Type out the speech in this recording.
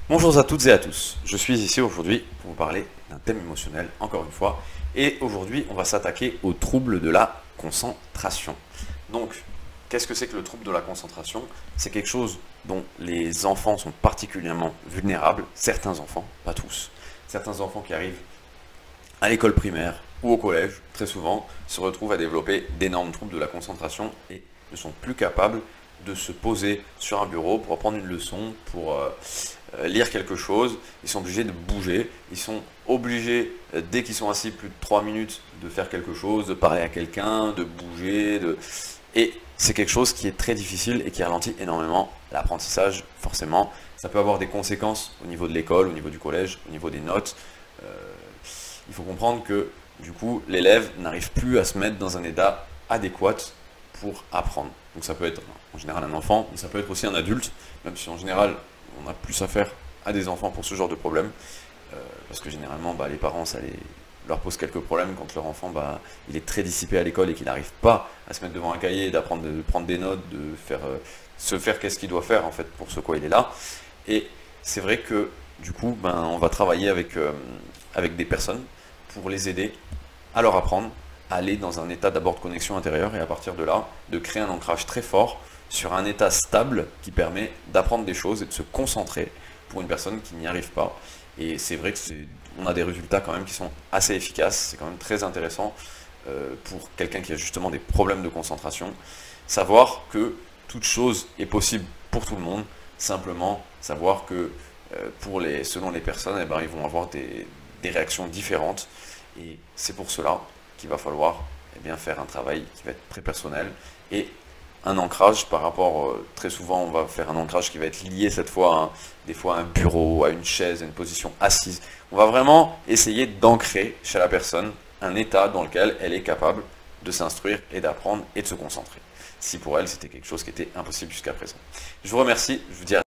Bonjour à toutes et à tous, je suis ici aujourd'hui pour vous parler d'un thème émotionnel, encore une fois, et aujourd'hui on va s'attaquer aux troubles de la concentration. Donc, qu'est-ce que c'est que le trouble de la concentration? C'est quelque chose dont les enfants sont particulièrement vulnérables, certains enfants, pas tous, certains enfants qui arrivent à l'école primaire ou au collège, très souvent, se retrouvent à développer d'énormes troubles de la concentration et ne sont plus capables de se poser sur un bureau pour apprendre une leçon, pour lire quelque chose. Ils sont obligés de bouger, ils sont obligés, dès qu'ils sont assis plus de 3 minutes, de faire quelque chose, de parler à quelqu'un, de bouger, et c'est quelque chose qui est très difficile et qui ralentit énormément l'apprentissage, forcément. Ça peut avoir des conséquences au niveau de l'école, au niveau du collège, au niveau des notes. Euh, il faut comprendre que du coup, l'élève n'arrive plus à se mettre dans un état adéquat pour apprendre. Donc ça peut être en général un enfant, mais ça peut être aussi un adulte, même si en général on a plus affaire à des enfants pour ce genre de problème, parce que généralement les parents leur pose quelques problèmes quand leur enfant il est très dissipé à l'école et qu'il n'arrive pas à se mettre devant un cahier, d'apprendre, de prendre des notes, de se faire qu'est-ce qu'il doit faire en fait pour ce quoi il est là. Et c'est vrai que du coup on va travailler avec des personnes pour les aider à leur apprendre à aller dans un état d'abord de connexion intérieure et à partir de là, de créer un ancrage très fort sur un état stable qui permet d'apprendre des choses et de se concentrer pour une personne qui n'y arrive pas. Et c'est vrai que on a des résultats quand même qui sont assez efficaces, c'est quand même très intéressant pour quelqu'un qui a justement des problèmes de concentration. Savoir que toute chose est possible pour tout le monde, simplement savoir que selon les personnes, ils vont avoir des réactions différentes. Et c'est pour cela qu'il va falloir faire un travail qui va être très personnel et un ancrage par rapport, très souvent on va faire un ancrage qui va être lié cette fois des fois à un bureau, à une chaise, à une position assise. On va vraiment essayer d'ancrer chez la personne un état dans lequel elle est capable de s'instruire et d'apprendre et de se concentrer. Si pour elle c'était quelque chose qui était impossible jusqu'à présent. Je vous remercie, je vous dis à